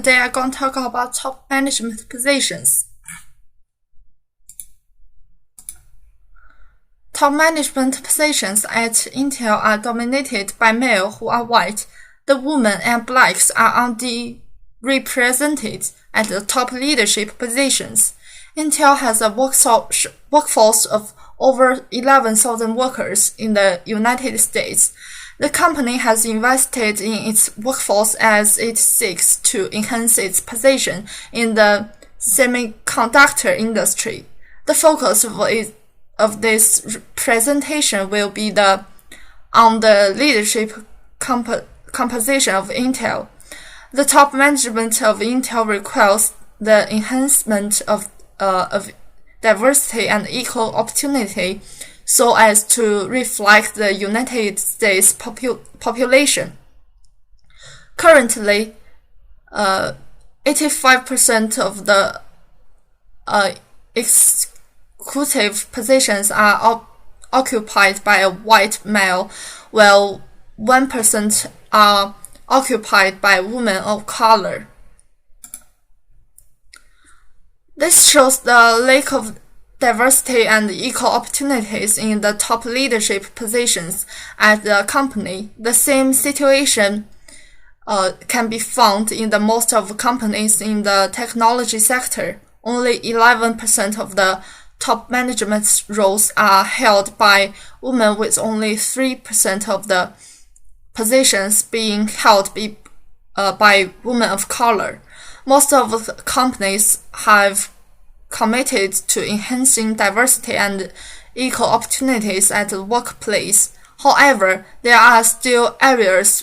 today I'm going to talk about top management positions. Top management positions at Intel are dominated by males who are white. The women and blacks are underrepresented at the top leadership positions. Intel has a workforce of over 11,000 workers in the United States. The company has invested in its workforce as it seeks to enhance its position in the semiconductor industry. The focus of this presentation will be on the leadership composition of Intel. The top management of Intel requires the enhancement of diversity and equal opportunity so as to reflect the United States population. Currently, 85% of the executive positions are occupied by a white male, while 1% are occupied by women of color. This shows the lack of diversity and equal opportunities in the top leadership positions at the company. The same situation can be found in the most of companies in the technology sector. Only 11% of the top management roles are held by women, with only 3% of the positions being held by women of color. Most of the companies have committed to enhancing diversity and equal opportunities at the workplace. However, there are still areas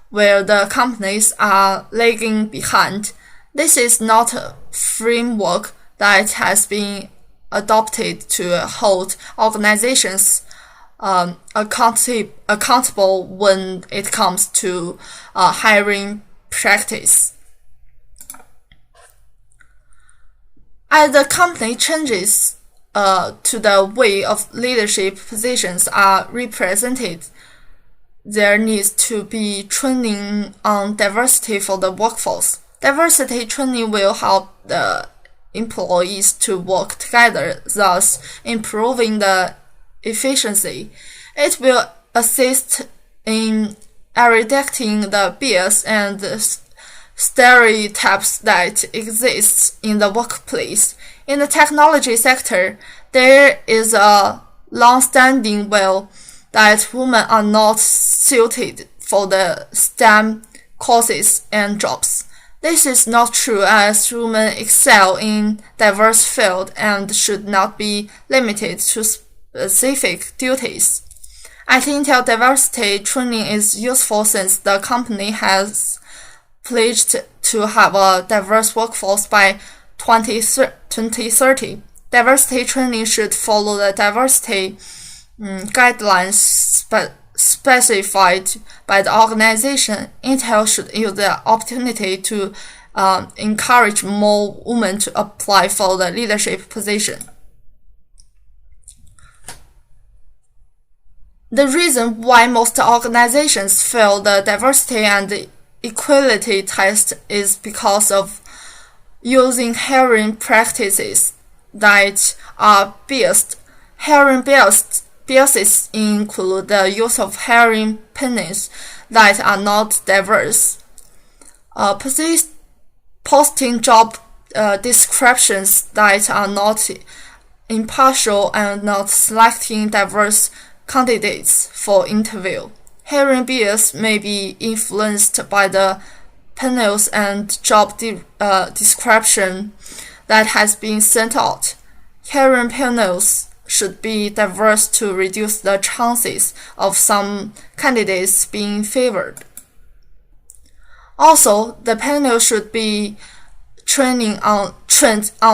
where the companies are lagging behind. This is not a framework that has been adopted to hold organizations accountable when it comes to hiring practice. As the company changes to the way of leadership positions are represented, there needs to be training on diversity for the workforce. Diversity training will help the employees to work together, thus improving the efficiency. It will assist in eradicating the bias and stereotypes that exist in the workplace. In the technology sector, there is a long-standing view that women are not suited for the STEM courses and jobs. This is not true, as women excel in diverse fields and should not be limited to specific duties. At Intel, diversity training is useful since the company has pledged to have a diverse workforce by 2030. Diversity training should follow the diversity guidelines specified by the organization. Intel should use the opportunity to encourage more women to apply for the leadership position. The reason why most organizations fail the diversity and equality test is because of using hiring practices that are biased. Hiring biases include the use of hiring panels that are not diverse, posting job descriptions that are not impartial, and not selecting diverse candidates for interview. Hiring bias may be influenced by the panels and job description that has been sent out. Hiring panels should be diverse to reduce the chances of some candidates being favored. Also, the panel should be trained on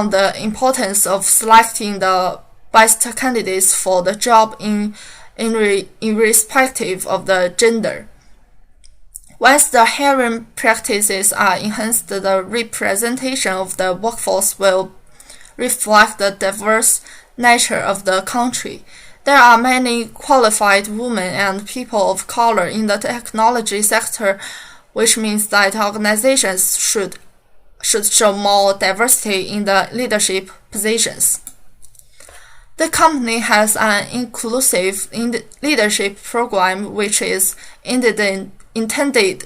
the importance of selecting the best candidates for the job irrespective of the gender. Once the hiring practices are enhanced, the representation of the workforce will reflect the diverse nature of the country. There are many qualified women and people of color in the technology sector, which means that organizations should should show more diversity in the leadership positions. The company has an inclusive leadership program which is intended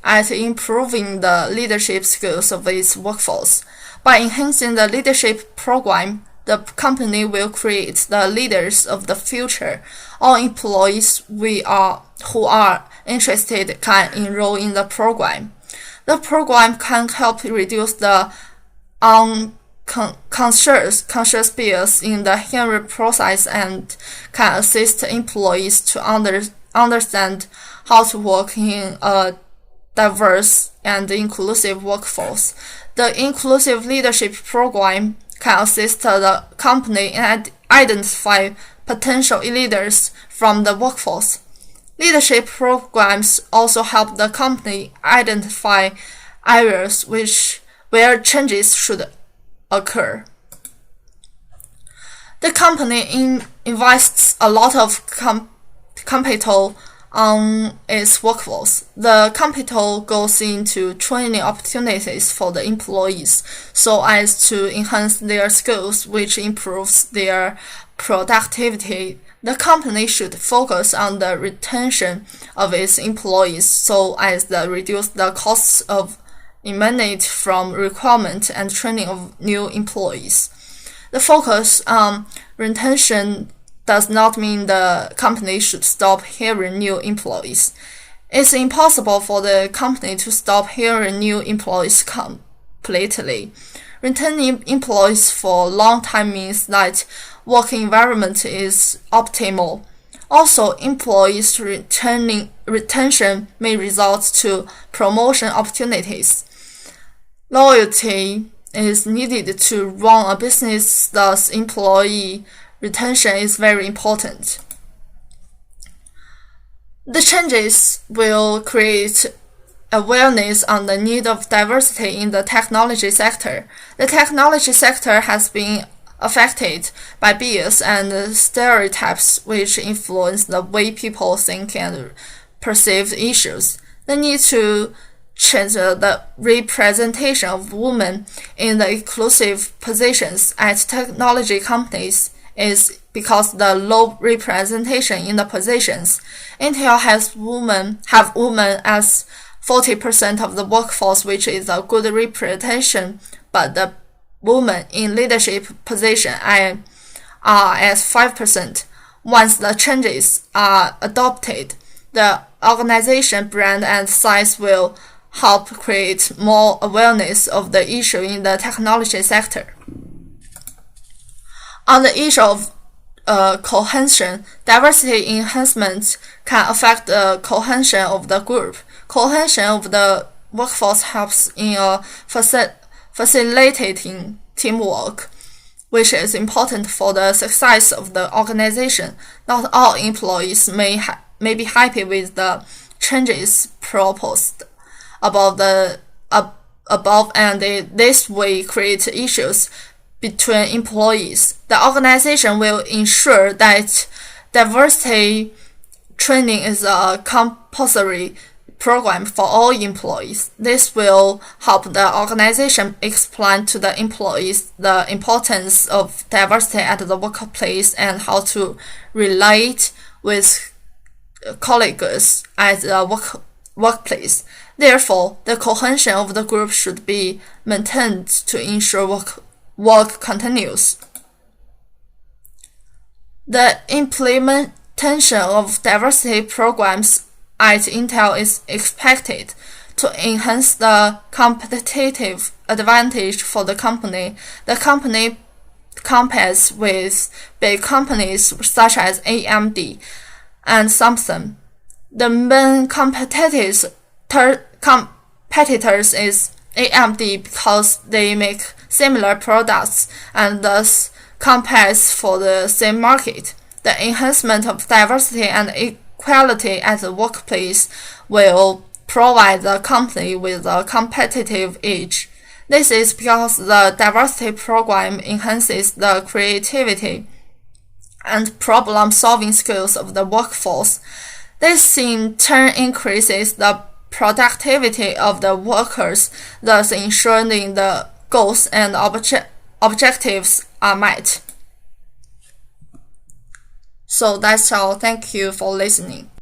at improving the leadership skills of its workforce. By enhancing the leadership program, the company will create the leaders of the future. All employees who are interested can enroll in the program. The program can help reduce the unconscious bias in the hiring process and can assist employees to understand how to work in a diverse and inclusive workforce. The inclusive leadership program can assist the company in identify potential leaders from the workforce. Leadership programs also help the company identify areas where changes should occur. The company invests a lot of capital on its workforce. The capital goes into training opportunities for the employees so as to enhance their skills, which improves their productivity. The company should focus on the retention of its employees so as to reduce the costs of emanate from recruitment and training of new employees. The focus on retention does not mean the company should stop hiring new employees. It's impossible for the company to stop hiring new employees completely. Retaining employees for a long time means that work environment is optimal. Also, employees' retention may result to promotion opportunities. Loyalty is needed to run a business, thus employee retention is very important. The changes will create awareness on the need of diversity in the technology sector. The technology sector has been affected by bias and stereotypes which influence the way people think and perceive issues. The need to change the representation of women in the exclusive positions at technology companies is because the low representation in the positions. Intel have women as 40% of the workforce, which is a good representation, but the women in leadership position are at 5%. Once the changes are adopted, the organization brand and size will help create more awareness of the issue in the technology sector. On the issue of cohesion, diversity enhancement can affect the cohesion of the group. Cohesion of the workforce helps in facilitating teamwork, which is important for the success of the organization. Not all employees may be happy with the changes proposed above, and this will create issues between employees. The organization will ensure that diversity training is a compulsory program for all employees. This will help the organization explain to the employees the importance of diversity at the workplace and how to relate with colleagues at the workplace. Therefore, the cohesion of the group should be maintained to ensure work continues. The implementation of diversity programs at Intel is expected to enhance the competitive advantage for the company. The company competes with big companies such as AMD and Samsung. The main competitors is AMD because they make similar products and thus competes for the same market. The enhancement of diversity and equality at the workplace will provide the company with a competitive edge. This is because the diversity program enhances the creativity and problem-solving skills of the workforce. This in turn increases the productivity of the workers, thus ensuring the goals and objectives are met. So that's all. Thank you for listening.